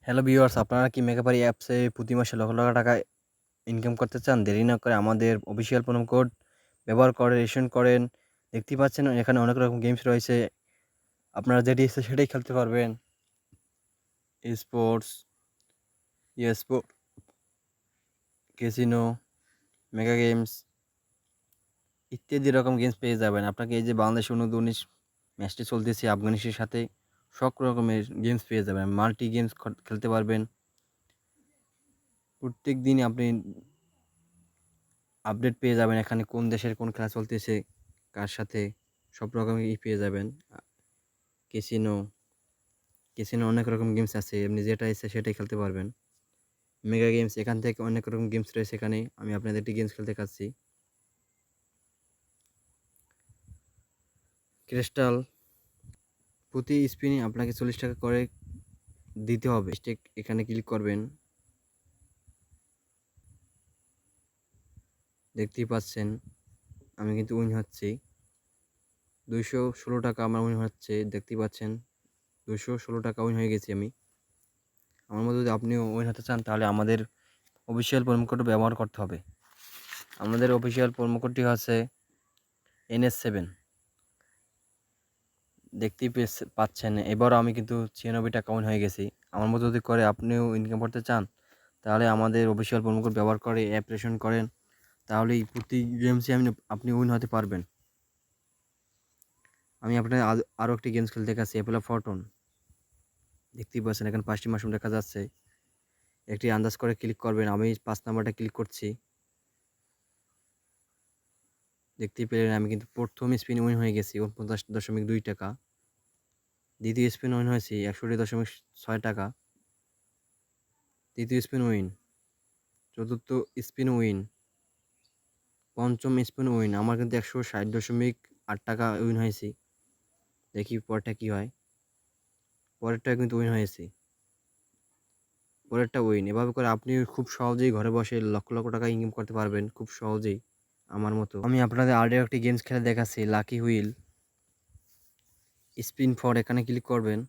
Hello viewers, আপনারা কি মেগাপারি অ্যাপসে প্রতি মাসে লক্ষ লক্ষ টাকা ইনকাম করতে চান? দেরি না করে আমাদের অফিসিয়াল প্রোমো কোড ব্যবহার করে রেজিস্ট্রেশন করেন। দেখতেই পাচ্ছেন এখানে অনেক রকম গেমস রয়েছে। আপনারা যেটি ইচ্ছে সেটাই খেলতে পারবেন। Sports, sport, casino, mega games ইত্যাদি রকম গেমস পেয়ে যাবেন। আপনাকে এই যে বাংলাদেশ U19 ম্যাচটি চলতেছে আফগানিস্তানের সাথে, সব রকমের গেমস পেয়ে যাবেন। মাল্টি গেমস খেলতে পারবেন। প্রত্যেক দিন আপনি আপডেট পেয়ে যাবেন, এখানে কোন দেশের কোন খেলা চলতেছে, কার সাথে, সব রকমই পেয়ে যাবেন। ক্যাসিনো ক্যাসিনো অনেক রকম গেমস আছে, আপনি যেটা ইচ্ছে সেটাই খেলতে পারবেন। মেগা গেমস এখান থেকে অনেক রকম গেমস রয়েছে এখানে। আমি আপনাদের একটি গেমস খেলতে দেখাচ্ছি। ক্রিস্টাল, প্রতি স্পিনে আপনাকে 40 টাকা করে দিতে হবে। স্টেক এখানে ক্লিক করবেন। দেখতেই পাচ্ছেন আমি কিন্তু উইন হচ্ছি। 216 টাকা আমার উইন হচ্ছে, দেখতেই পাচ্ছেন 216 টাকা উইন হয়ে গেছি আমি। আমার মতো যদি আপনিও উইন হতে চান তাহলে আমাদের অফিসিয়াল প্রোমো কোড ব্যবহার করতে হবে। আমাদের অফিসিয়াল প্রোমো কোডটি হচ্ছে NS7। দেখতেই পাচ্ছেন এবারও আমি কিন্তু 96 টাকা উইন হয়ে গেছি। আমার মতো যদি করে আপনিও ইনকাম করতে চান তাহলে আমাদের অফিসিয়াল প্রোমো কোড ব্যবহার করে অ্যাপ রেজিস্ট্রেশন করেন, তাহলেই প্রতি গেমসে আপনি উইন হতে পারবেন। আমি আপনার আরও একটি গেমস খেলতে দেখাচ্ছি, অ্যাপেল অফ ফরচুন। দেখতেই পাচ্ছেন এখানে 5টি মাশরুম দেখা যাচ্ছে। একটি আন্দাজ করে ক্লিক করবেন। আমি 5 নাম্বারটা ক্লিক করছি। দেখতেই পেলেন আমি কিন্তু প্রথম স্পিন উইন হয়ে গেছি 49.2 টাকা। দ্বিতীয় স্পিন উইন হয়েছি 61.6 টাকা। তৃতীয় স্পিন উইন, চতুর্থ স্পিন উইন, পঞ্চম স্পিন উইন। আমার কিন্তু 160.8 টাকা উইন হয়েছি। দেখি পরেরটা কী হয়। পরেরটা কিন্তু উইন হয়েছি, পরেরটা উইন। এভাবে করে আপনি খুব সহজেই ঘরে বসে লক্ষ লক্ষ টাকা ইনকাম করতে পারবেন খুব সহজেই আমার মতো। আমি আপনাদের আরও একটি গেমস খেলে দেখাচ্ছি, লাকি হুইল। স্পিন ফর এখানে ক্লিক করবেন।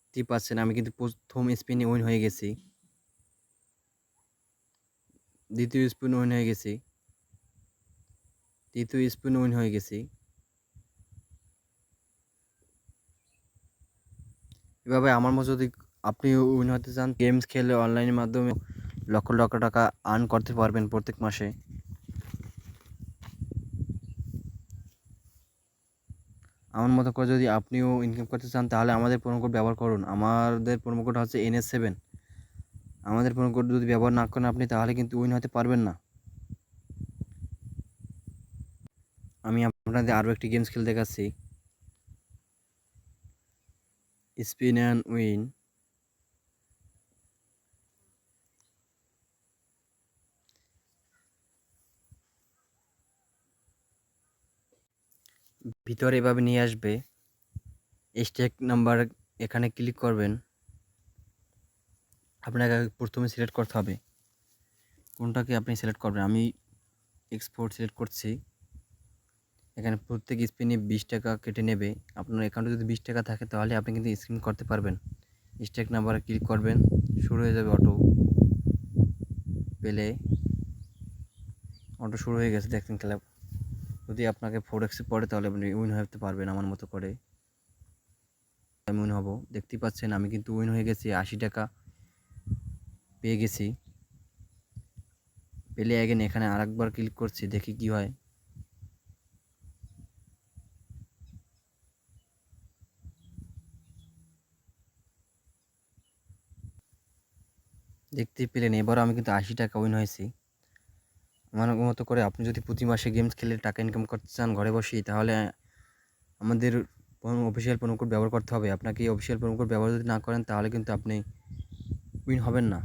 দেখতেই পাচ্ছেন আমি কিন্তু প্রথম স্পিনে উইন হয়ে গেছি, দ্বিতীয় স্পিন উইন হয়ে গেছি, তৃতীয় স্পিন উইন হয়ে গেছি। এভাবে আমার মতো যদি আপনি উইন হতে চান, গেমস খেলে অনলাইনের মাধ্যমে লক্ষ লক্ষ টাকা আর্ন করতে পারবেন প্রত্যেক মাসে। আমার মতো করে যদি আপনিও ইনকাম করতে চান তাহলে আমাদের প্রোমো কোড ব্যবহার করুন। আমাদের প্রোমো কোড হচ্ছে NS7। আমাদের প্রোমো কোড যদি ব্যবহার না করেন আপনি তাহলে কিন্তু উইন হতে পারবেন না। আমি আপনাদের আরও একটি গেমস খেলে দেখাচ্ছি, স্পিন অ্যান্ড উইন। ভিতরে এভাবে নিয়ে আসবে, স্টেক নাম্বার এখানে ক্লিক করবেন। আপনাকে প্রথমে সিলেক্ট করতে হবে কোনটাকে আপনি সিলেক্ট করবেন। আমি এক্সপোর্ট সিলেক্ট করছি। এখানে প্রত্যেক স্পিনে 20 টাকা কেটে নেবে। আপনার অ্যাকাউন্টে যদি 20 টাকা থাকে তাহলে আপনি কিন্তু স্ক্রিন করতে পারবেন। স্টেক নাম্বারে ক্লিক করবেন, শুরু হয়ে যাবে অটো পেলে। অটো শুরু হয়ে গেছে, দেখছেন খেলা। যদি আপনাকে 4x পড়ে তাহলে আপনি উইন হতে পারবেন আমার মতো করে। আমি উইন হব, দেখতেই পাচ্ছেন আমি কিন্তু উইন হয়ে গেছি, 80 টাকা পেয়ে গেছি। পেলে অ্যাগেন এখানে আরেকবার ক্লিক করছি, দেখি কি হয়। দেখতেই পেলেন এবারও আমি কিন্তু 80 টাকা উইন হয়েছি। আমার মতো করে আপনি যদি প্রতি মাসে গেমস খেলে টাকা ইনকাম করতে চান ঘরে বসেই, তাহলে আমাদের অফিসিয়াল প্রোমো কোড ব্যবহার করতে হবে। আপনাকে এই অফিসিয়াল প্রোমো কোড ব্যবহার যদি না করেন তাহলে কিন্তু আপনি উইন হবেন না।